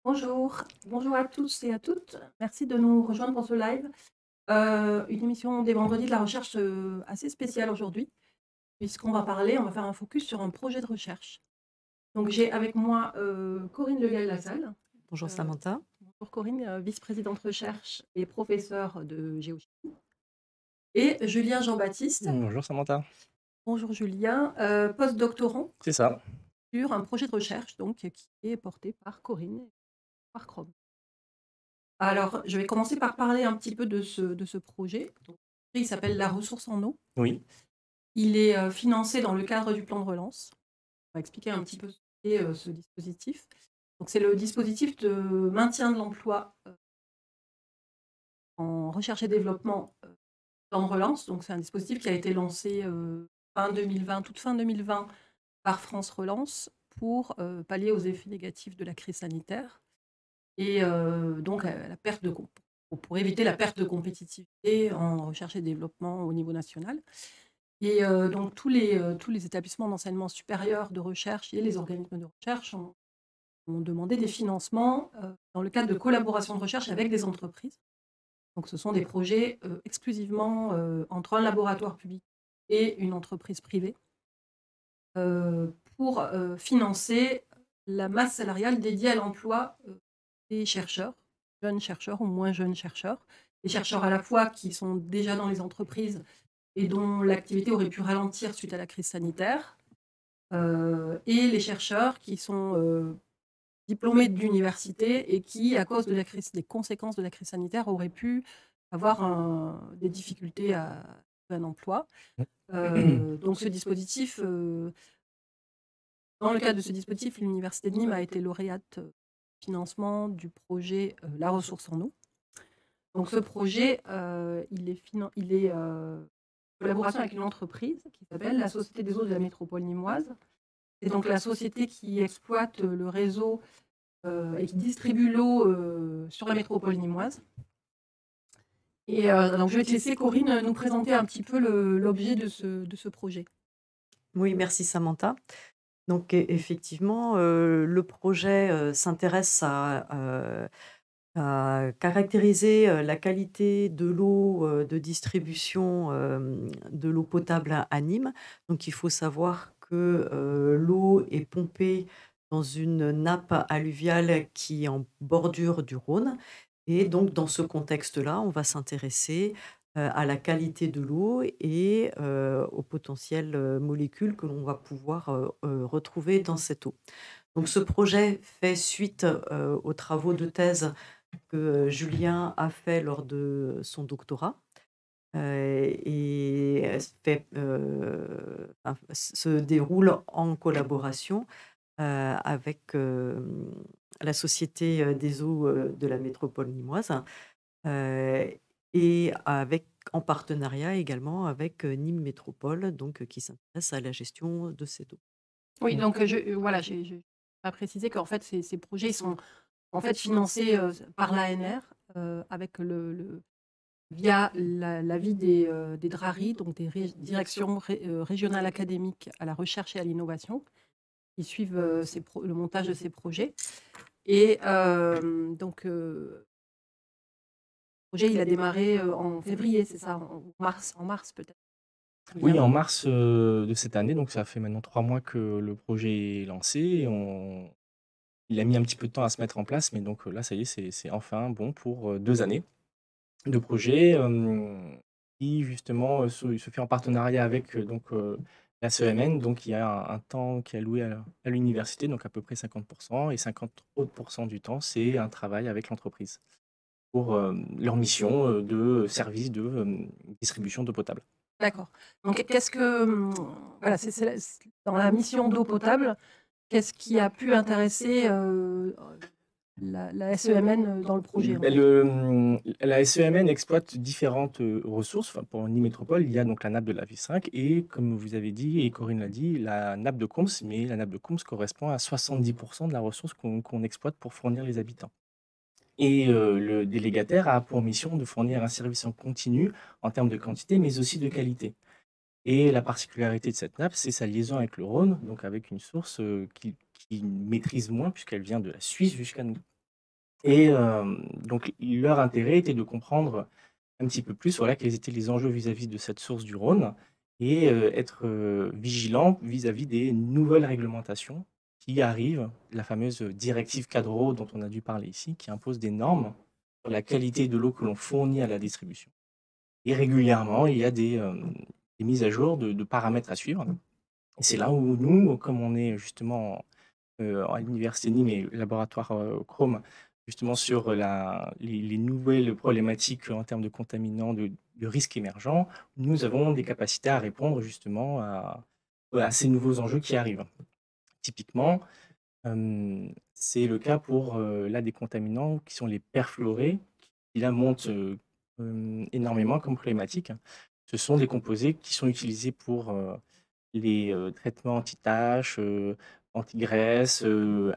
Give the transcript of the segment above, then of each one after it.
Bonjour à tous et à toutes. Merci de nous rejoindre pour ce live. Une émission des vendredis de la recherche assez spéciale aujourd'hui, on va faire un focus sur un projet de recherche. Donc j'ai avec moi Corinne Legal-Lassalle. Bonjour Euh, Samantha. Bonjour Corinne, vice-présidente recherche et professeure de géochimie. Et Julien Jean-Baptiste. Bonjour Samantha. Bonjour Julien, postdoctorant C'est ça. sur un projet de recherche donc, qui est porté par Corinne et par Chrome. Alors, je vais commencer par parler un petit peu de ce projet. Donc, il s'appelle La ressource en eau. Oui. Il est financé dans le cadre du plan de relance. On va expliquer un petit peu ce qu'est ce dispositif. Donc, c'est le dispositif de maintien de l'emploi en recherche et développement plan de relance. Donc, c'est un dispositif qui a été lancé fin 2020, toute fin 2020 par France Relance pour pallier aux effets négatifs de la crise sanitaire. Et donc, la perte de pour éviter la perte de compétitivité en recherche et développement au niveau national. Et donc, tous les établissements d'enseignement supérieur de recherche et les organismes de recherche ont demandé des financements dans le cadre de collaboration de recherche avec des entreprises. Donc, ce sont des projets exclusivement entre un laboratoire public et une entreprise privée pour financer la masse salariale dédiée à l'emploi des chercheurs, jeunes chercheurs ou moins jeunes chercheurs, des chercheurs à la fois qui sont déjà dans les entreprises et dont l'activité aurait pu ralentir suite à la crise sanitaire, et les chercheurs qui sont diplômés d'université et qui, à cause de la crise, des conséquences de la crise sanitaire, auraient pu avoir des difficultés à trouver un emploi. Donc ce dispositif, dans le cadre de ce dispositif, l'Université de Nîmes a été lauréate financement du projet La ressource en eau. Donc ce projet, il est en collaboration avec une entreprise qui s'appelle la Société des eaux de la métropole nîmoise. C'est donc la société qui exploite le réseau et qui distribue l'eau sur la métropole nîmoise. Et donc je vais te laisser, Corinne, nous présenter un petit peu l'objet de ce projet. Oui, merci Samantha. Donc effectivement, le projet s'intéresse à caractériser la qualité de l'eau de distribution de l'eau potable à Nîmes. Donc il faut savoir que l'eau est pompée dans une nappe alluviale qui est en bordure du Rhône. Et donc dans ce contexte-là, on va s'intéresser à la qualité de l'eau et aux potentielles molécules que l'on va pouvoir retrouver dans cette eau. Donc ce projet fait suite aux travaux de thèse que Julien a fait lors de son doctorat. Et se déroule en collaboration avec la Société des eaux de la métropole nîmoise euh, et en partenariat également avec Nîmes Métropole, donc, qui s'intéresse à la gestion de cette eau. Oui, donc voilà, j'ai pas précisé qu'en fait, ces projets sont en fait financés par l'ANR avec via l'avis des DRARI, donc des directions régionales académiques à la recherche et à l'innovation, qui suivent le montage de ces projets. Et donc, le projet, il a démarré en février, c'est ça, en mars peut-être. Oui, en mars, de cette année, donc ça fait maintenant 3 mois que le projet est lancé et on il a mis un petit peu de temps à se mettre en place, mais donc là, ça y est, c'est enfin bon pour 2 années de projet, qui justement, se fait en partenariat avec, donc la CEMN. Donc il y a un temps qui est alloué à l'université, donc à peu près 50 et 50 autres % du temps, c'est un travail avec l'entreprise pour, leur mission, de service de, distribution d'eau potable. D'accord. Donc, qu'est-ce que, voilà, dans la mission d'eau potable, qu'est-ce qui a pu intéresser la SEMN dans le projet en Beh, fait? la SEMN exploite différentes, ressources. Enfin, pour Nîmes Métropole, il y a donc la nappe de la V5 et comme vous avez dit et Corinne l'a dit, la nappe de Conques, mais la nappe de Conques correspond à 70 de la ressource qu'on exploite pour fournir les habitants et le délégataire a pour mission de fournir un service en continu en termes de quantité, mais aussi de qualité et la particularité de cette nappe, c'est sa liaison avec le Rhône, donc avec une source, qu'il maîtrise moins puisqu'elle vient de la Suisse jusqu'à nous. Et donc leur intérêt était de comprendre un petit peu plus, voilà, quels étaient les enjeux vis-à-vis de cette source du Rhône et être, vigilant vis-à-vis des nouvelles réglementations qui arrivent. La fameuse directive Cadre Eau dont on a dû parler ici, qui impose des normes sur la qualité de l'eau que l'on fournit à la distribution. Et régulièrement, il y a des mises à jour de paramètres à suivre. Et c'est là où nous, comme on est justement à l'université de Nîmes et laboratoire Chrome, justement sur les nouvelles problématiques en termes de contaminants, de risques émergents, nous avons des capacités à répondre justement à ces nouveaux enjeux qui arrivent. Typiquement, c'est le cas pour là, des contaminants qui sont les perfluorés, qui là montent énormément comme problématique. Ce sont des composés qui sont utilisés pour les traitements anti-taches, anti-graisse,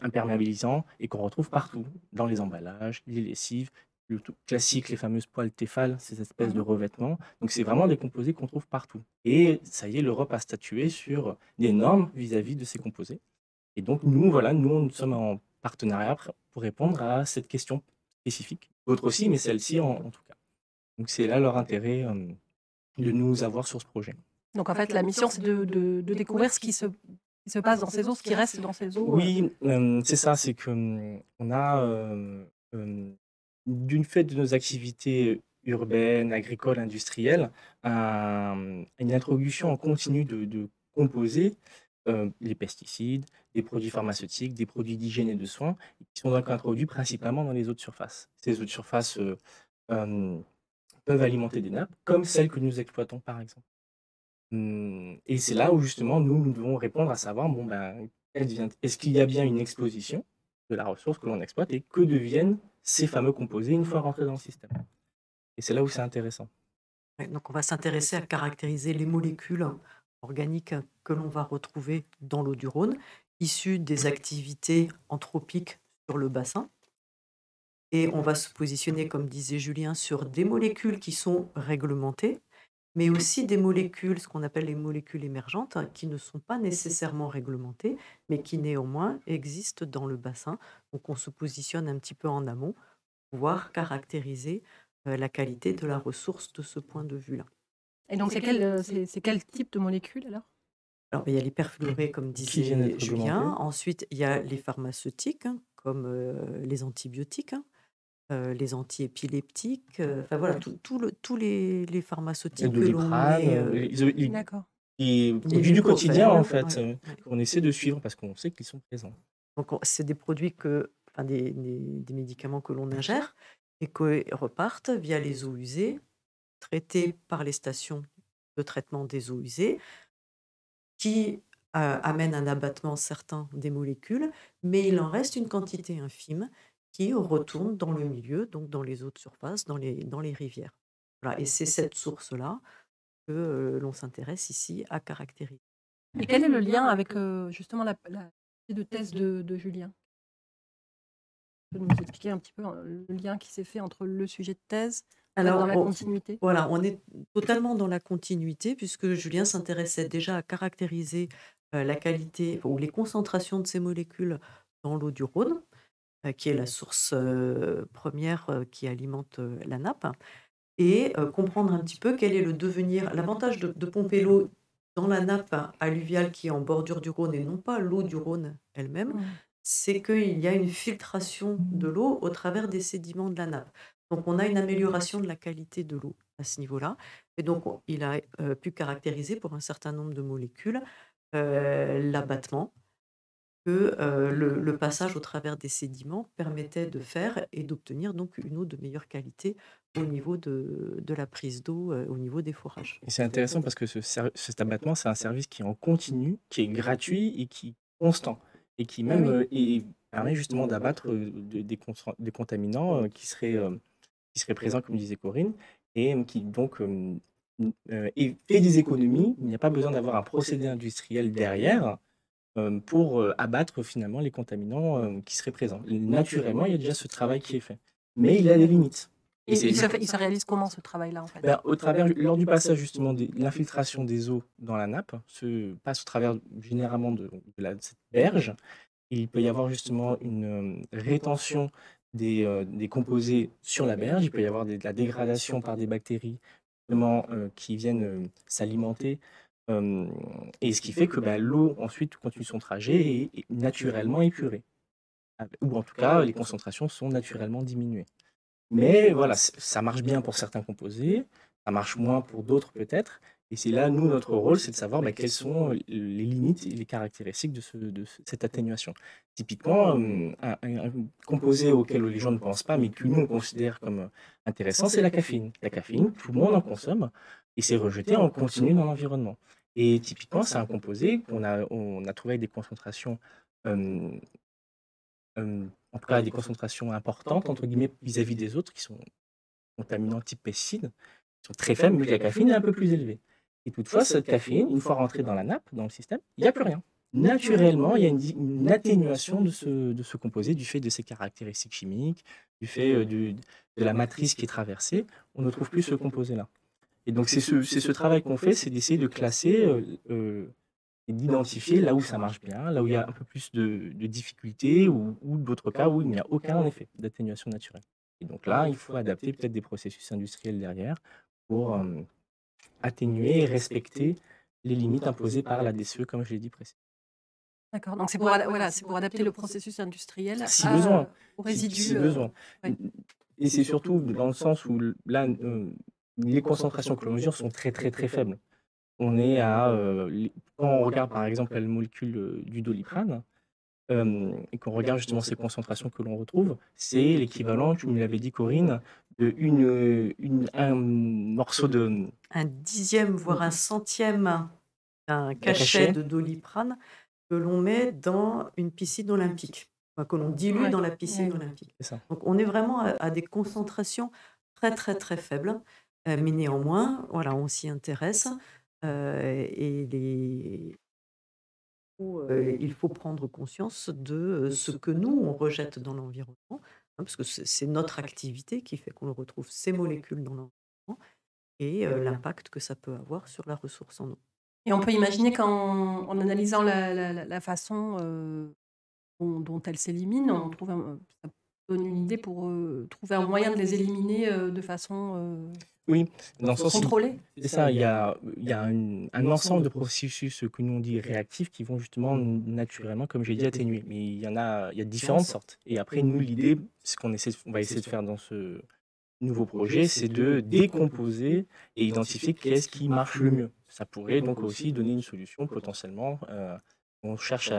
imperméabilisants et qu'on retrouve partout, dans les emballages, les lessives, le tout classique, les fameuses poêles Tefal, ces espèces de Mhm. revêtements. Donc c'est vraiment des composés qu'on trouve partout. Et ça y est, l'Europe a statué sur des normes vis-à-vis de ces composés. Et donc nous, voilà, nous sommes en partenariat pour répondre à cette question spécifique. D'autres aussi, mais celle-ci en tout cas. Donc c'est là leur intérêt de nous avoir sur ce projet. Donc en fait, la mission, c'est de découvrir ce qui se passe dans ces eaux, ce qui reste dans ces eaux. Oui, c'est ça, c'est que, on a, d'une fait de nos activités urbaines, agricoles, industrielles, une introduction en continu de composés, les pesticides, des produits pharmaceutiques, des produits d'hygiène et de soins, qui sont donc introduits principalement dans les eaux de surface. Ces eaux de surface, hem, peuvent alimenter des nappes, comme celles que nous exploitons, par exemple. Et c'est là où justement nous devons répondre à savoir, bon ben, est-ce qu'il y a bien une exposition de la ressource que l'on exploite et que deviennent ces fameux composés une fois rentrés dans le système? Et c'est là où c'est intéressant. Ouais, donc on va s'intéresser à caractériser les molécules organiques que l'on va retrouver dans l'eau du Rhône, issues des activités anthropiques sur le bassin. Et on va se positionner, comme disait Julien, sur des molécules qui sont réglementées, mais aussi des molécules, ce qu'on appelle les molécules émergentes, qui ne sont pas nécessairement réglementées, mais qui néanmoins existent dans le bassin. Donc on se positionne un petit peu en amont pour pouvoir caractériser la qualité de la ressource de ce point de vue-là. Et donc, c'est quel type de molécule alors? Alors, il y a les perfluorés, comme Qui viennent disait d'être Julien. réglementés. Ensuite, il y a les pharmaceutiques, comme les antibiotiques, les antiépileptiques, enfin voilà, tous les Le pharmaceutiques que l'on Doliprane, met, D'accord. les les produits du quotidien en mucophènes, fait, ouais, ouais. qu'on essaie de suivre parce qu'on sait qu'ils sont présents. Donc, c'est des produits enfin des médicaments que l'on ingère et qui repartent via les eaux usées, traités par les stations de traitement des eaux usées, qui amènent un abattement certain des molécules, mais il en reste une quantité infime qui retourne dans le milieu, donc dans les eaux de surface, dans les rivières. Voilà, et c'est cette source-là que l'on s'intéresse ici à caractériser. Et quel est le lien avec justement la de thèse de Julien? Tu peux nous expliquer un petit peu le lien qui s'est fait entre le sujet de thèse, dans la continuité? Voilà, on est totalement dans la continuité puisque Julien s'intéressait déjà à caractériser la qualité ou les concentrations de ces molécules dans l'eau du Rhône, qui est la source première qui alimente la nappe, et comprendre un petit peu quel est le devenir. L'avantage de pomper l'eau dans la nappe alluviale qui est en bordure du Rhône et non pas l'eau du Rhône elle-même, c'est qu'il y a une filtration de l'eau au travers des sédiments de la nappe. Donc on a une amélioration de la qualité de l'eau à ce niveau-là. Et donc il a pu caractériser pour un certain nombre de molécules l'abattement que le passage au travers des sédiments permettait de faire et d'obtenir donc une eau de meilleure qualité au niveau de la prise d'eau, au niveau des forages. Et c'est intéressant parce que cet abattement, c'est un service qui est en continu, qui est gratuit et qui est constant et qui même, oui. et permet justement d'abattre, des contaminants, qui seraient présents comme disait Corinne et qui donc, et fait des économies. Il n'y a pas besoin d'avoir un procédé industriel derrière, pour, abattre finalement les contaminants, qui seraient présents. Naturellement, il y a déjà ce travail qui est fait, mais il a des limites. Et c'est il se réalise comment ce travail-là en fait? Au travers, lors du passage justement de l'infiltration des eaux dans la nappe, se passe au travers généralement de cette berge. Il peut y avoir justement une rétention des composés sur la berge, il peut y avoir de la dégradation par des bactéries justement, qui viennent s'alimenter. Et ce qui fait que bah, l'eau ensuite continue son trajet et est naturellement épurée. Ou en tout cas, les concentrations sont naturellement diminuées. Mais voilà, ça marche bien pour certains composés, ça marche moins pour d'autres peut-être. Et c'est là, nous, notre rôle, c'est de savoir bah, quelles sont les limites et les caractéristiques cette atténuation. Typiquement, un composé auquel les gens ne pensent pas, mais que nous, on considère comme intéressant, c'est la caféine. La caféine, tout le monde en consomme et c'est rejeté en continu dans l'environnement. Et typiquement, c'est un composé on a trouvé avec des concentrations euh, en tout cas des concentrations importantes, entre guillemets, vis-à-vis des autres qui sont contaminants type pesticides, qui sont très faibles, mais la caféine est un peu plus élevée. Et toutefois, cette caféine, une fois rentrée dans la nappe, dans le système, il n'y a plus rien. Naturellement, il y a une atténuation de ce composé du fait de ses caractéristiques chimiques, du fait de la matrice qui est traversée. On ne trouve plus ce composé-là. Et donc, c'est ce travail qu'on fait, c'est d'essayer de classer et d'identifier là où ça marche bien, là où il y a un peu plus de difficultés ou d'autres cas où il n'y a aucun effet d'atténuation naturelle. Et donc là, il faut adapter peut-être des processus industriels derrière pour atténuer et respecter les limites imposées par la DCE, comme je l'ai dit précédemment. D'accord, donc c'est pour adapter le processus industriel Si besoin, aux résidus. si besoin. Ouais. Et c'est surtout dans le sens où là, les concentrations que l'on mesure sont très très très faibles. On est à, quand on regarde par exemple la molécule du Doliprane, et qu'on regarde justement ces concentrations que l'on retrouve, c'est l'équivalent, tu me l'avais dit Corinne, de un morceau de... Un dixième, voire un centième d'un cachet de Doliprane que l'on met dans une piscine olympique, enfin, que l'on dilue dans la piscine olympique. C'est ça. Donc on est vraiment à des concentrations très très très faibles, mais néanmoins, voilà, on s'y intéresse et il faut prendre conscience de ce que nous, on rejette dans l'environnement, hein, parce que c'est notre activité qui fait qu'on retrouve ces molécules dans l'environnement et l'impact que ça peut avoir sur la ressource en eau. Et on peut imaginer qu'en analysant la façon dont elles s'éliminent, on trouve ça donne une idée pour trouver un moyen de les éliminer de façon Oui, dans le sens contrôlée. c'est ça, il y a un ensemble de processus que nous on dit réactifs qui vont justement naturellement, comme j'ai dit, atténuer. Mais il y a différentes sortes. Et après, nous, l'idée, ce on va essayer de faire dans ce nouveau projet, c'est de décomposer et identifier qu'est-ce qui marche le mieux. Ça pourrait donc aussi donner une solution potentiellement. On cherche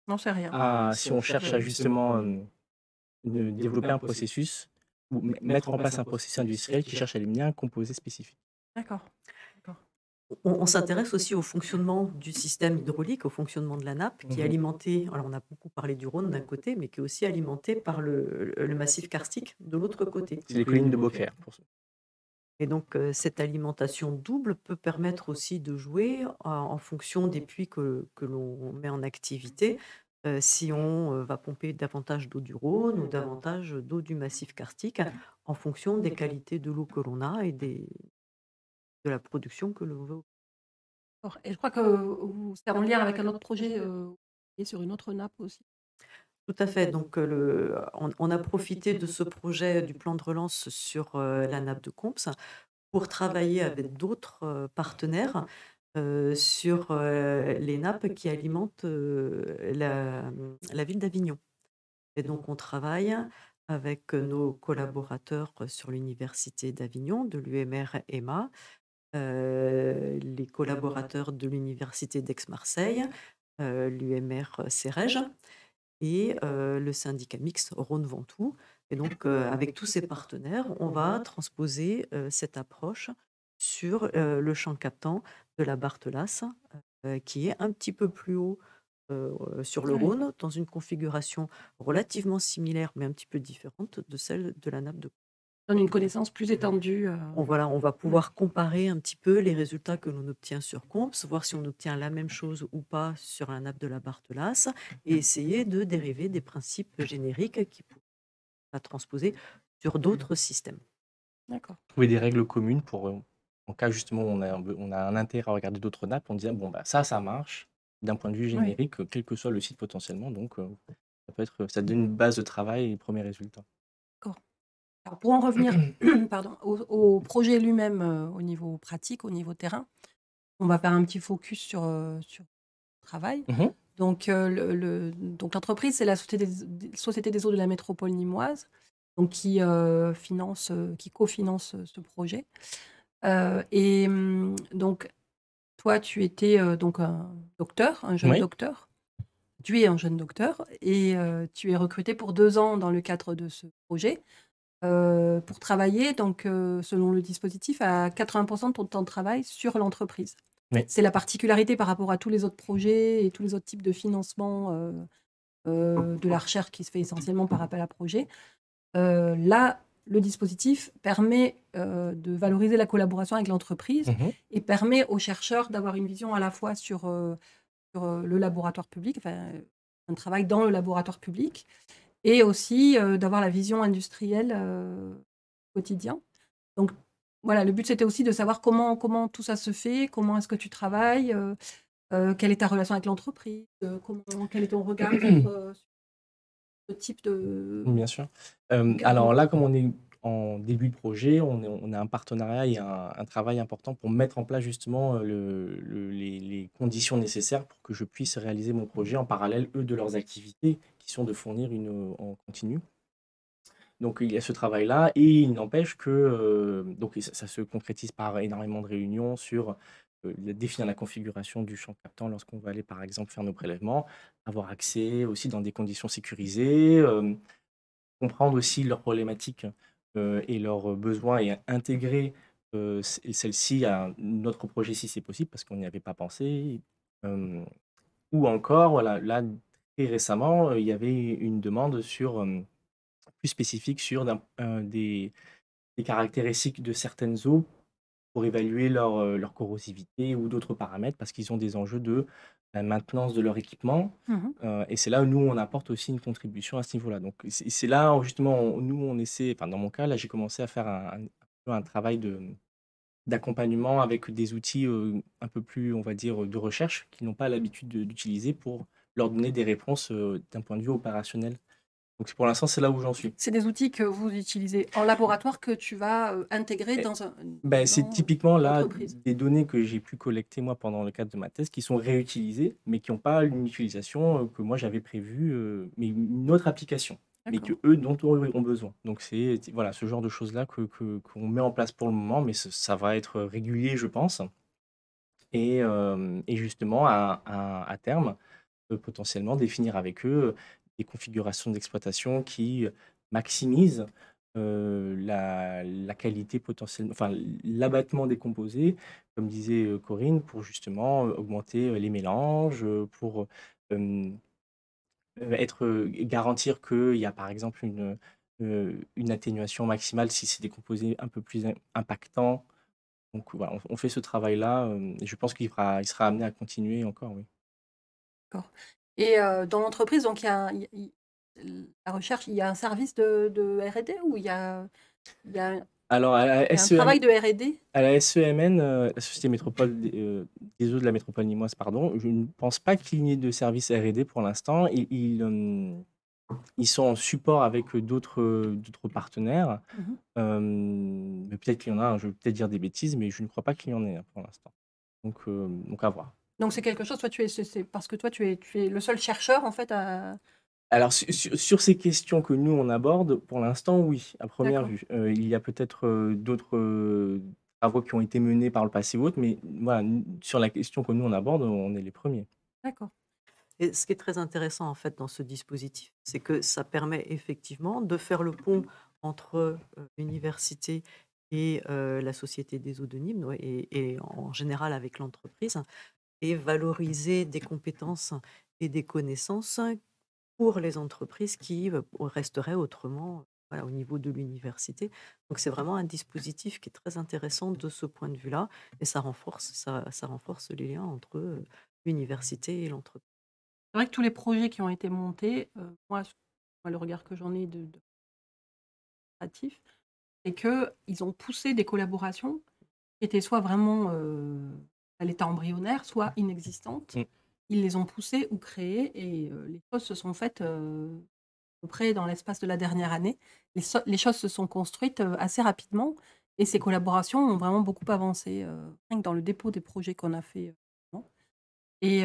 Non, c'est rien. si on cherche à justement développer un processus ou mettre en place un processus industriel qui cherche à éliminer un composé spécifique. D'accord. On s'intéresse aussi au fonctionnement du système hydraulique, au fonctionnement de la nappe, qui est alimenté, alors on a beaucoup parlé du Rhône d'un côté, mais qui est aussi alimenté par le massif karstique de l'autre côté. C'est les collines de Beaucaire, pour ça. Et donc, cette alimentation double peut permettre aussi de jouer en fonction des puits que l'on met en activité, si on va pomper davantage d'eau du Rhône ou davantage d'eau du massif karstique, en fonction des qualités de l'eau que l'on a et de la production que l'on veut. D'accord. Et je crois que c'est en lien avec un autre projet et sur une autre nappe aussi. Tout à fait. Donc, on a profité de ce projet du plan de relance sur la nappe de Comps pour travailler avec d'autres partenaires sur les nappes qui alimentent la ville d'Avignon. Et donc, on travaille avec nos collaborateurs sur l'Université d'Avignon, de l'UMR-EMA, les collaborateurs de l'Université d'Aix-Marseille, l'UMR-CEREG et le syndicat mixte Rhône-Ventoux. Et donc, avec tous ces partenaires, on va transposer cette approche sur le champ captant de la Barthelasse, qui est un petit peu plus haut sur le Oui. Rhône, dans une configuration relativement similaire, mais un petit peu différente de celle de la nappe de. Donne une connaissance plus étendue. On va pouvoir comparer un petit peu les résultats que l'on obtient sur Comps, voir si on obtient la même chose ou pas sur la nappe de la Barthelasse, et essayer de dériver des principes génériques qui pourraient être transposés sur d'autres systèmes. D'accord. Trouver des règles communes pour, en cas justement où on a un intérêt à regarder d'autres nappes, on dit bon bah ça marche d'un point de vue générique, quel que soit le site potentiellement. Donc Ça donne une base de travail et les premiers résultats. D'accord. Alors pour en revenir pardon, au projet lui-même, au niveau pratique, au niveau terrain, on va faire un petit focus sur le travail. Mmh. Donc donc l'entreprise, c'est la Société des eaux de la métropole nîmoise, donc qui cofinance ce projet. Donc toi, tu étais, donc un jeune Oui. docteur. Tu es un jeune docteur et tu es recruté pour 2 ans dans le cadre de ce projet, pour travailler donc, selon le dispositif, à 80 de ton temps de travail sur l'entreprise. Oui. C'est la particularité par rapport à tous les autres projets et tous les autres types de financement, de la recherche qui se fait essentiellement par appel à projet. Là, le dispositif permet, de valoriser la collaboration avec l'entreprise Mmh. et permet aux chercheurs d'avoir une vision à la fois sur le laboratoire public, enfin, un travail dans le laboratoire public et aussi, d'avoir la vision industrielle, quotidien. Donc voilà, le but, c'était aussi de savoir comment tout ça se fait, comment est-ce que tu travailles, quelle est ta relation avec l'entreprise, quel est ton regard sur ce type Bien sûr. d'encadrement? Alors là, comme on est en début de projet, on a un partenariat et un travail important pour mettre en place justement, les conditions nécessaires pour que je puisse réaliser mon projet en parallèle, eux, de leurs activités qui sont de fournir en continu. Donc il y a ce travail-là et il n'empêche que, donc ça se concrétise par énormément de réunions sur, définir la configuration du champ captant lorsqu'on va aller, par exemple, faire nos prélèvements, avoir accès aussi dans des conditions sécurisées, comprendre aussi leurs problématiques, et leurs besoins et intégrer, celles-ci à notre projet si c'est possible, parce qu'on n'y avait pas pensé. Hem, ou encore, voilà, là, très récemment, il y avait une demande sur, plus spécifique sur des caractéristiques de certaines eaux pour évaluer leur corrosivité ou d'autres paramètres parce qu'ils ont des enjeux de, maintenance de leur équipement, Mmh. et c'est là où nous, on apporte aussi une contribution à ce niveau-là. Donc c'est là où justement nous, on essaie enfin dans mon cas, là, j'ai commencé à faire un travail d'accompagnement avec des outils, un peu plus, on va dire, de recherche qu'ils n'ont pas l'habitude d'utiliser pour leur donner des réponses, d'un point de vue opérationnel. Donc pour l'instant, c'est là où j'en suis. C'est des outils que vous utilisez en laboratoire que tu vas, intégrer Ben c'est dans typiquement là, l'entreprise? des données que j'ai pu collecter moi pendant le cadre de ma thèse qui sont réutilisées, mais qui ont pas une utilisation, que moi j'avais prévue, mais une autre application, mais D'accord. qu'eux dont eux ont besoin. Donc c'est voilà, ce genre de choses-là qu'on met en place pour le moment, mais ça va être régulier, je pense et justement à terme, potentiellement définir avec eux, des configurations d'exploitation qui, maximisent, la qualité potentielle enfin l'abattement des composés, comme disait, Corinne, pour justement, augmenter, les mélanges, pour, hem, garantir qu'il y a par exemple une atténuation maximale si c'est des composés un peu plus impactants. Donc voilà, on fait ce travail-là, et je pense il sera amené à continuer encore, oui. D'accord et dans l'entreprise, donc il y a la recherche, il y a un service de R&D ou il y a Alors il y a un travail de R&D? à la SEMN, la Société métropole des eaux de la métropole nîmoise, pardon, je ne pense pas qu'il y ait de service R&D pour l'instant. Ils sont en support avec, d'autres partenaires, Mmh. mais peut-être qu'il y en a, hein, je vais peut-être dire des bêtises, mais je ne crois pas qu'il y en ait, hein, pour l'instant. Donc à voir. Donc c'est quelque chose, toi, c'est parce que toi, tu es le seul chercheur, en fait, à Alors sur ces questions que nous on aborde, pour l'instant oui, à première d'accord, vue. Il y a peut-être, d'autres, travaux qui ont été menés par le passé ou autre, mais voilà, n sur la question que nous on aborde, on est les premiers. d'accord. Et ce qui est très intéressant en fait dans ce dispositif, c'est que ça permet effectivement de faire le pont entre, l'université et la Société des eaux de Nîmes, ouais, et en général avec l'entreprise et valoriser des compétences et des connaissances pour les entreprises qui, resteraient autrement, voilà, au niveau de l'université. Donc c'est vraiment un dispositif qui est très intéressant de ce point de vue-là et ça renforce les liens entre, l'université et l'entreprise. C'est vrai que tous les projets qui ont été montés, moi, le regard que j'en ai de créatif, c'est qu'ils ont poussé des collaborations qui étaient soit vraiment, à l'état embryonnaire, soit inexistantes. Mmh. ils les ont poussés ou créés et les choses se sont faites, à peu près dans l'espace de la dernière année. Les choses se sont construites, assez rapidement et ces collaborations ont vraiment beaucoup avancé, rien que dans le dépôt des projets qu'on a fait, et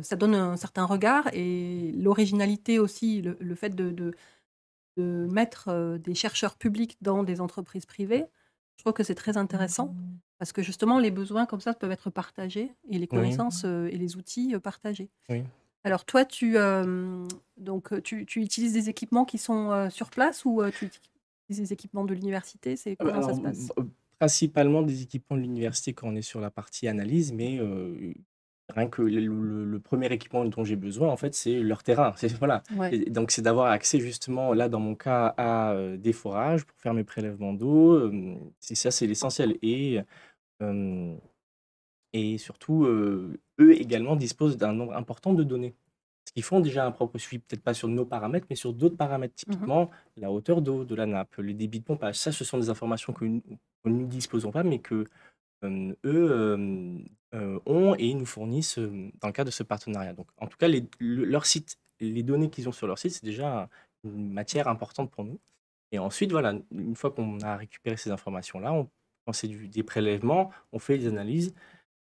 ça donne un certain regard et l'originalité aussi, le fait de mettre, des chercheurs publics dans des entreprises privées, je trouve que c'est très intéressant parce que justement les besoins comme ça peuvent être partagés et les Oui, connaissances, et les outils, partagés. oui. Alors toi, tu utilises des équipements qui sont, sur place ou, tu utilises des équipements de l'université? Comment ça Alors, se passe? principalement des équipements de l'université quand on est sur la partie analyse, mais rien que le 1er équipement dont j'ai besoin, en fait, c'est leur terrain. C'est voilà, Ouais. et donc c'est d'avoir accès justement, là, dans mon cas, à, des forages pour faire mes prélèvements d'eau, c'est ça, c'est l'essentiel hem et surtout, eux également disposent d'un nombre important de données. Parce qu'ils font déjà un propre suivi, peut-être pas sur nos paramètres, mais sur d'autres paramètres. Mmh. Typiquement, la hauteur d'eau de la nappe, le débit de pompage. Ça, ce sont des informations que nous ne disposons pas, mais que, eux, ont et nous fournissent, dans le cadre de ce partenariat. Donc en tout cas, leur site, les données qu'ils ont sur leur site, c'est déjà une matière importante pour nous. Et ensuite, voilà, une fois qu'on a récupéré ces informations-là, quand c'est des prélèvements, on fait des analyses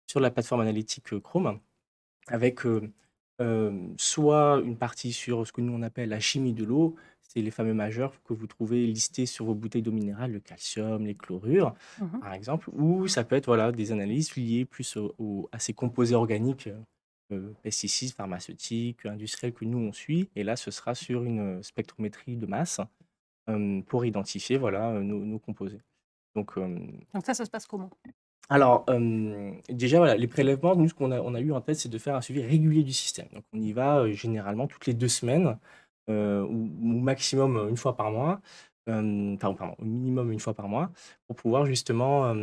sur la plateforme analytique, Chrome avec, soit une partie sur ce que nous on appelle la chimie de l'eau, c'est les fameux majeurs que vous trouvez listés sur vos bouteilles d'eau minérale, le calcium, les chlorures, Mmh. par exemple, ou ça peut être, voilà, des analyses liées plus à ces composés organiques, pesticides, pharmaceutiques, industriels que nous on suit et là ce sera sur une, spectrométrie de masse, pour identifier, voilà, nos composés. Donc, Donc ça se passe comment? alors, déjà, voilà, les prélèvements, nous, ce qu'on a eu en tête, c'est de faire un suivi régulier du système. Donc on y va, généralement toutes les 2 semaines, ou maximum, 1 fois par mois, enfin, pardon, au minimum 1 fois par mois, pour pouvoir justement,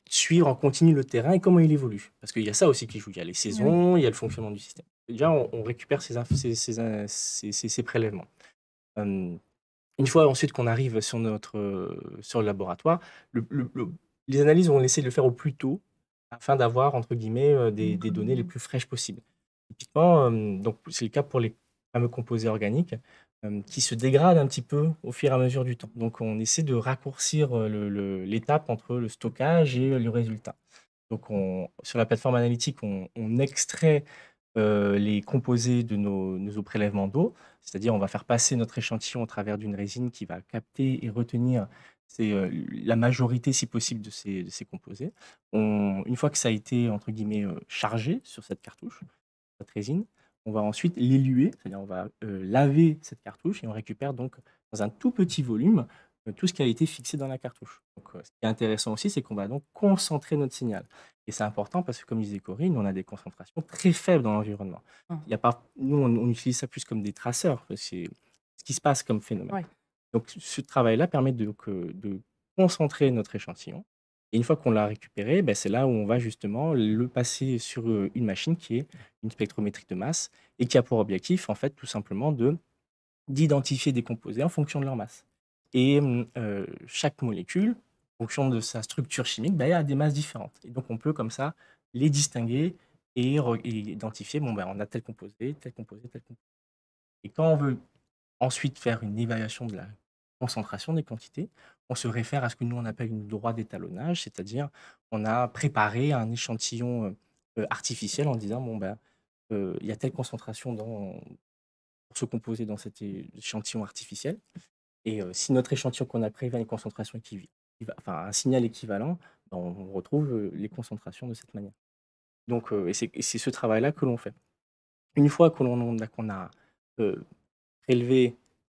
suivre en continu le terrain et comment il évolue. Parce qu'il y a ça aussi qui joue. Il y a les Oui. saisons, il y a le fonctionnement du système. Déjà, on récupère ces prélèvements. Hem Une fois ensuite qu'on arrive sur le laboratoire, les analyses, on essaie de le faire au plus tôt afin d'avoir entre guillemets, des données les plus fraîches possibles. Typiquement, donc c'est le cas pour les fameux composés organiques, qui se dégradent un petit peu au fur et à mesure du temps. Donc on essaie de raccourcir, l'étape entre le stockage et le résultat. Donc sur la plateforme analytique, on extrait les composés de nos prélèvements d'eau. C'est-à-dire, on va faire passer notre échantillon au travers d'une résine qui va capter et retenir la majorité, si possible, de ces composés. Une fois que ça a été, entre guillemets, «chargé» sur cette cartouche, cette résine, on va ensuite l'éluer, c'est-à-dire on va, laver cette cartouche et on récupère donc dans un tout petit volume, tout ce qui a été fixé dans la cartouche. Donc, ce qui est intéressant aussi, c'est qu'on va donc concentrer notre signal et c'est important parce que comme disait Corinne, on a des concentrations très faibles dans l'environnement. Mmh. Il y a pas Nous, on utilise ça plus comme des traceurs, c'est ce qui se passe comme phénomène. Ouais. Donc ce travail-là permet de concentrer notre échantillon et une fois qu'on l'a récupéré, c'est là où on va justement le passer sur, une machine qui est une spectrométrie de masse et qui a pour objectif, en fait, tout simplement d'identifier des composés en fonction de leur masse et chaque molécule, en fonction de sa structure chimique, a des masses différentes et donc on peut comme ça les distinguer et identifier, bon, on a tel composé, tel composé, tel composé et quand on veut ensuite faire une évaluation de la concentration des quantités, on se réfère à ce que nous on appelle une droit d'étalonnage, c'est-à-dire on a préparé un échantillon, artificiel en disant: «Bon, il y a telle concentration pour se composer dans cet échantillon artificiel et si notre échantillon qu'on a prélevé a une concentration enfin un signal équivalent, on retrouve, les concentrations de cette manière». Donc c'est ce travail-là que l'on fait. Une fois qu'on a, heu, prélevé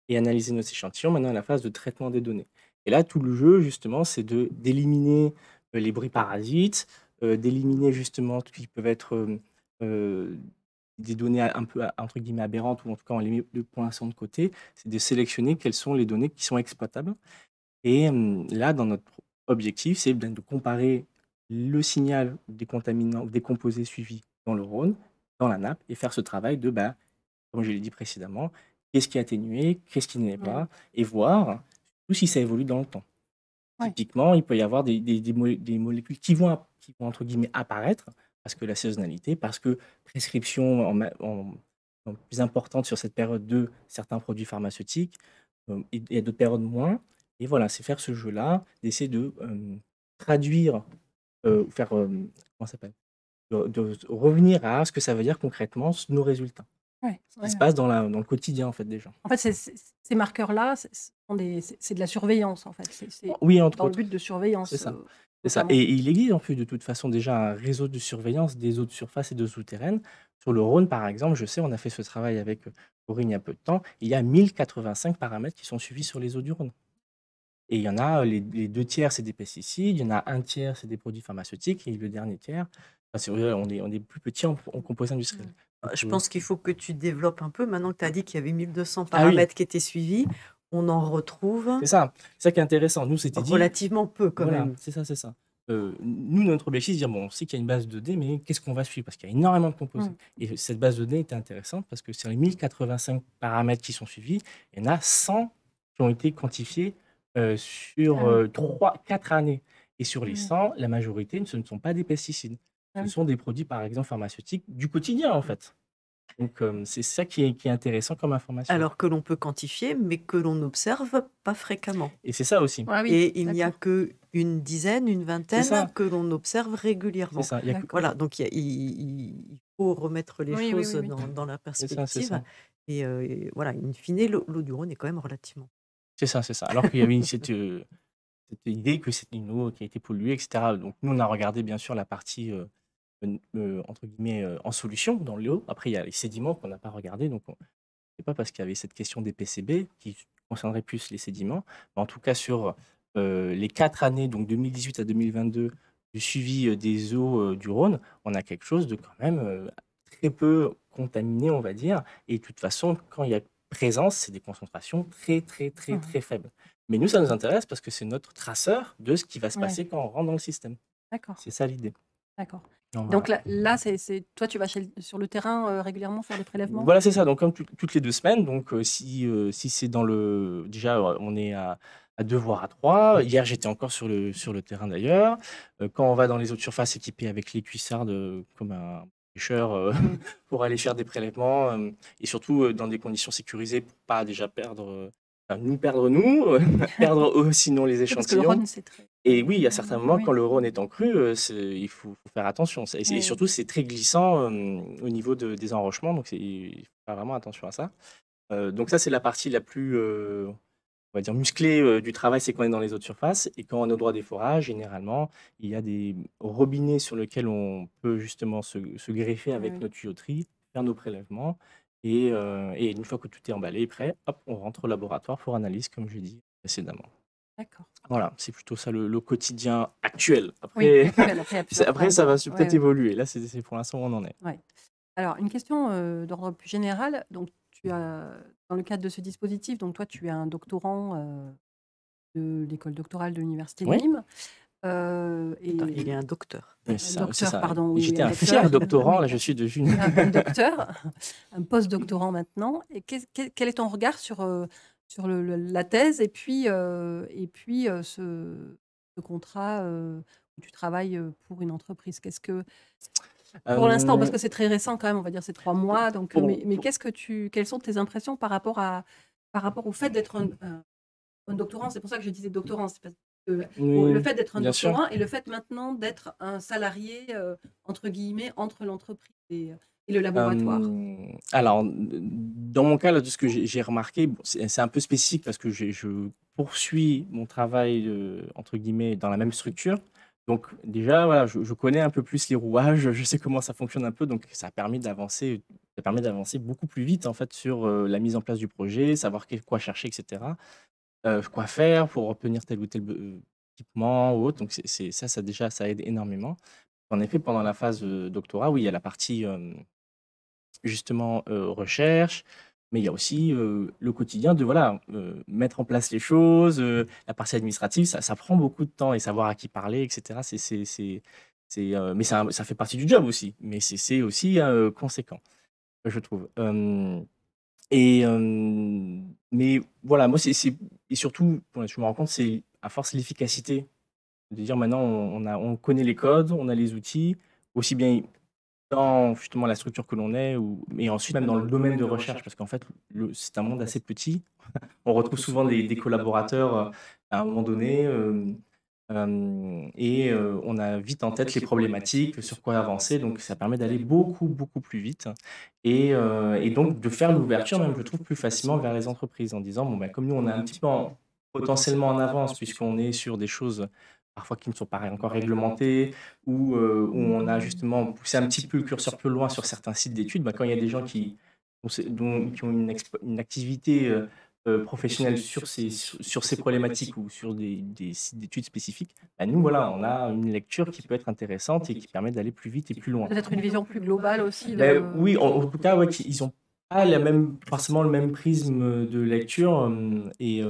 et analysé nos échantillons, maintenant la phase de traitement des données et là, tout le jeu justement, c'est d'éliminer, les bruits parasites, d'éliminer justement tout ce qui peuvent être, heu, des données un peu entre guillemets «aberrantes» ou en tout cas on les met de pour l'instant de côté. C'est de sélectionner quelles sont les données qui sont exploitables et là, dans notre objectif, c'est de comparer le signal des contaminants ou des composés suivis dans le Rhône, dans la nappe et faire ce travail comme je l'ai dit précédemment, qu'est-ce qui est atténué, qu'est-ce qui ne l'est Mmh. pas et voir surtout si ça évolue dans le temps. Ouais. Typiquement, il peut y avoir des molécules qui vont entre guillemets «apparaître» parce que la saisonnalité, parce que prescription plus importante sur cette période de certains produits pharmaceutiques, et d'autres périodes moins. Et voilà, c'est faire ce jeu-là, d'essayer de traduire, faire, comment ça s'appelle? De revenir à ce que ça veut dire concrètement nos résultats. Ouais, Ce qui ouais, se ouais. passe dans le quotidien en fait des gens. En fait, ces marqueurs-là, c'est de la surveillance, en fait. C'est Oui, entre dans le autres, but de c'est surveillance, ça. C'est ça. notamment. Et il existe en plus de toute façon déjà un réseau de surveillance des eaux de surface et de souterraines. Sur le Rhône, par exemple, je sais, on a fait ce travail avec Aurine il y a peu de temps. Il y a 1085 paramètres qui sont suivis sur les eaux du Rhône. Et il y en a, les 2 tiers, c'est des pesticides, il y en a un tiers, c'est des produits pharmaceutiques, et le dernier tiers, enfin, c'est vrai, on est plus petit en composés industriels. Donc, Je pense qu'il faut que tu développes un peu. Maintenant que tu as dit qu'il y avait 1200 ah oui, paramètres qui étaient suivis, on en retrouve c'est ça. C'est ça qui est intéressant. Nous, c'était dit, relativement peu quand voilà, même. c'est ça, c'est ça. Nous, notre objectif, c'est de dire, bon, on sait qu'il y a une base de données, mais qu'est-ce qu'on va suivre? Parce qu'il y a énormément de composés. Mmh. Et cette base de données était intéressante parce que sur les 1085 paramètres qui sont suivis, il y en a 100 qui ont été quantifiés sur Ah oui. 3-4 années. Et sur les Mmh. 100, la majorité, ce ne sont pas des pesticides. Ah Ce oui. sont des produits, par exemple, pharmaceutiques du quotidien, en fait. Donc, c'est ça qui est intéressant comme information. Alors que l'on peut quantifier, mais que l'on n'observe pas fréquemment. Et c'est ça aussi. Ah oui, Et il n'y a d'accord, qu'une dizaine, une C'est vingtaine ça. que l'on observe C'est régulièrement. ça. Il y a que- d'accord. Voilà, donc il faut remettre les Oui, oui, choses oui, oui. dans la C'est ça, c'est perspective. ça. Et voilà, in fine, l'eau du Rhône est quand même relativement. C'est ça, c'est ça. Alors qu'il y avait cette idée que c'est une eau qui a été polluée, etc. Donc nous, on a regardé bien sûr la partie entre guillemets en solution dans l'eau. Après, il y a les sédiments qu'on n'a pas regardé. Donc, c'est pas parce qu'il y avait cette question des PCB qui concernerait plus les sédiments. Mais en tout cas, sur les 4 années, donc 2018 à 2022, du suivi des eaux du Rhône, on a quelque chose de quand même très peu contaminé, on va dire. Et de toute façon, quand il y a présence, c'est des concentrations très, très, très, Mmh. très faibles. Mais nous, ça nous intéresse parce que c'est notre traceur de ce qui va se Ouais, passer quand on rentre dans le système. d'accord, C'est ça l'idée. d'accord. Donc, Donc voilà. là, toi, tu vas sur le terrain régulièrement faire des prélèvements? Voilà, c'est ça. Donc, comme toutes les 2 semaines, donc si c'est dans le déjà, on est à 2 voire à 3. Hier, j'étais encore sur le terrain d'ailleurs. Quand on va dans les eaux de surface équipées avec les cuissardes, comme un pêcheur, Mmh. pour aller faire des prélèvements, et surtout, dans des conditions sécurisées pour pas déjà perdre, enfin nous perdre nous, perdre eux sinon les Oui, parce que le échantillons. Rhône, c'est très Et oui, il y a certains moments, oui. quand le Rhône est en crue, il faut faire attention. Et Oui, oui. surtout, c'est très glissant au niveau des enrochements, donc il faut faire vraiment attention à ça. Donc ça, c'est la partie la plus, on va dire, musclée du travail, c'est quand on est dans les eaux de surface. Et quand on est au droit des forages, généralement, il y a des robinets sur lesquels on peut justement se greffer Oui, avec oui. notre tuyauterie, faire nos prélèvements. Et une fois que tout est emballé et prêt, hop, on rentre au laboratoire pour analyse, comme je dit précédemment. D'accord. Voilà, c'est plutôt ça le quotidien actuel. Oui, Après, actuel, après, il y a plusieurs après ça phases. va Ouais, peut-être ouais. évoluer. Là, c'est pour l'instant où on en est. Ouais. Alors, une question d'ordre plus général. Donc, dans le cadre de ce dispositif, donc toi, tu es un doctorant de l'école doctorale de l'Université de Oui, Nîmes. Il est Et un docteur. c'est ça, c'est docteur, ça. pardon, Et oui, j'étais un un fier docteur. doctorant, Oui, là je suis devenu. un docteur, un post-doctorant maintenant. Et quel est ton regard sur la thèse et puis ce contrat où tu travailles pour une entreprise? Pour l'instant, parce Euh, que c'est très récent quand même, on va dire c'est 3 mois. Donc, pour, mais pour- quelles sont tes impressions par rapport au fait d'être un doctorant? C'est pour ça que je disais doctorant, c'est parce que le oui, fait d'être un bien sûr. doctorant et le fait maintenant d'être un salarié entre guillemets entre l'entreprise et le laboratoire. Alors, dans mon cas, là, de ce que j'ai remarqué, bon, c'est un peu spécifique parce que je poursuis mon travail, entre guillemets, dans la même structure. Donc, déjà, voilà, je connais un peu plus les rouages, je sais comment ça fonctionne un peu, donc ça permet d'avancer beaucoup plus vite, en fait, sur la mise en place du projet, savoir quoi chercher, etc. Quoi faire pour obtenir tel ou tel équipement ou autre. Donc, ça, déjà, ça aide énormément. En effet, pendant la phase doctorat, oui, il y a la partie justement recherche, mais il y a aussi le quotidien de voilà, mettre en place les choses, la partie administrative, ça prend beaucoup de temps et savoir à qui parler, etc. Mais ça fait partie du job aussi, mais c'est aussi conséquent, je trouve. Mais voilà, moi, et surtout, voilà, je me rends compte, c'est à force l'efficacité de dire maintenant, on connaît les codes, on a les outils, aussi bien dans justement la structure que l'on est, et ensuite même dans le domaine de recherche, parce qu'en fait, c'est un monde assez petit. On retrouve souvent des collaborateurs à un moment donné, et on a vite en tête les problématiques, sur quoi avancer, donc ça permet d'aller beaucoup, beaucoup plus vite, et donc de faire l'ouverture même, je trouve, plus facilement vers les entreprises en disant, bon, ben, comme nous, on est un petit peu potentiellement en avance, puisqu'on est sur des choses parfois qui ne sont pas encore réglementées, où on a justement poussé un petit peu le curseur plus loin sur certains sites d'études, ben, quand il y a des gens qui ont une activité professionnelle sur ces problématiques ou sur des sites d'études spécifiques, bah, nous, voilà, on a une lecture qui peut être intéressante et qui permet d'aller plus vite et plus loin. Peut-être une vision plus globale aussi Oui, en tout cas, ouais, ils ont pas forcément le même prisme de lecture, et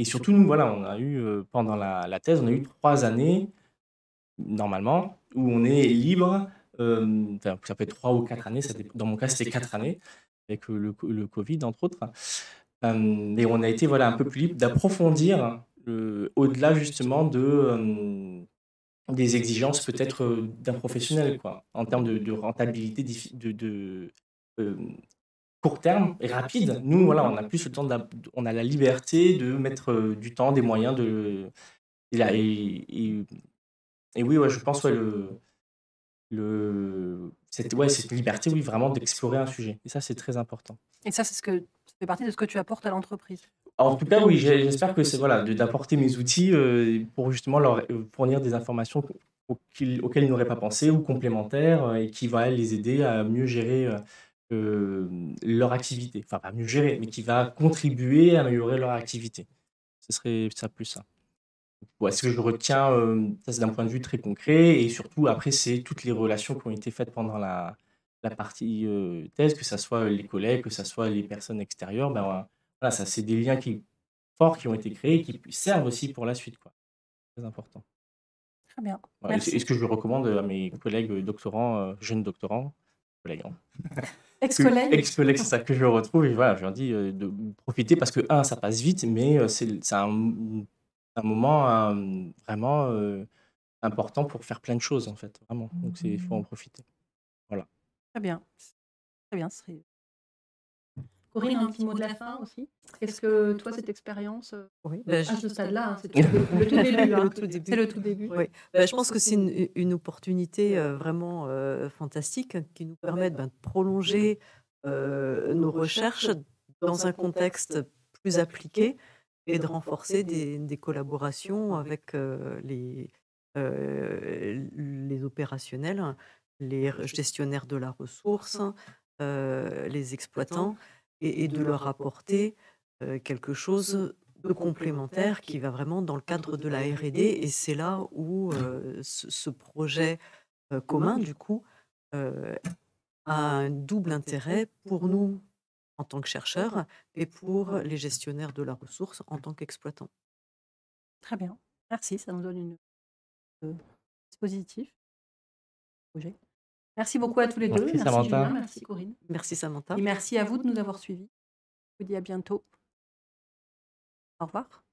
surtout, nous, voilà, on a eu, pendant la thèse, on a eu 3 années, normalement, où on est libre, enfin, ça peut être 3 ou 4 années, dans mon cas, c'était 4 années, avec le Covid, entre autres. Mais on a été, voilà, un peu plus libre d'approfondir, au-delà justement des exigences peut-être d'un professionnel, quoi, en termes de rentabilité euh, court terme et rapide. Nous, voilà, on a plus le temps, on a la liberté de mettre du temps, des moyens, et oui, ouais, je pense, ouais, cette liberté, oui, vraiment d'explorer un sujet. Et ça, c'est très important. Et ça, ça fait partie de ce que tu apportes à l'entreprise. En tout cas, oui, j'espère que c'est, voilà, d'apporter mes outils pour justement leur fournir des informations auxquelles ils n'auraient pas pensé, ou complémentaires, et qui va les aider à mieux gérer leur activité. Enfin, pas mieux gérer, mais qui va contribuer à améliorer leur activité. Ce serait ça, plus ça. Ouais, ce que je retiens, ça c'est d'un point de vue très concret, et surtout après, c'est toutes les relations qui ont été faites pendant la partie thèse, que ça soit les collègues, que ça soit les personnes extérieures, ben voilà, ça c'est des liens forts qui ont été créés, qui servent aussi pour la suite, quoi. Très important. Très bien. Voilà, et Merci. ce que je recommande à mes collègues doctorants, jeunes doctorants, collègues, hein. Ex-collègue. Ex-collègues, c'est ça que je retrouve, et voilà, je leur dis de profiter, parce que, ça passe vite, mais c'est un moment vraiment important pour faire plein de choses, en fait, vraiment. Donc il faut en profiter. Voilà. Très bien. Très bien. Corinne, un petit mot de la fin aussi. Est-ce que toi, cette expérience, Oui, à ce stade-là, c'est le tout début, hein. Le tout début. C'est le tout début. Oui. Je pense que c'est une opportunité vraiment fantastique, qui nous permet de prolonger nos recherches dans un contexte plus appliqué, et de renforcer des collaborations avec les opérationnels, les gestionnaires de la ressource, les exploitants, et de leur apporter quelque chose de complémentaire qui va vraiment dans le cadre de la R&D. Et c'est là où ce projet commun, du coup, a un double intérêt pour nous en tant que chercheurs, et pour les gestionnaires de la ressource en tant qu'exploitants. Très bien. Merci, ça nous donne une dispositif. Projet. Merci beaucoup à tous les deux. Merci, Merci Samantha. Julien, merci Corinne. Merci Samantha. Et merci à vous de nous avoir suivis. Je vous dis à bientôt. Au revoir.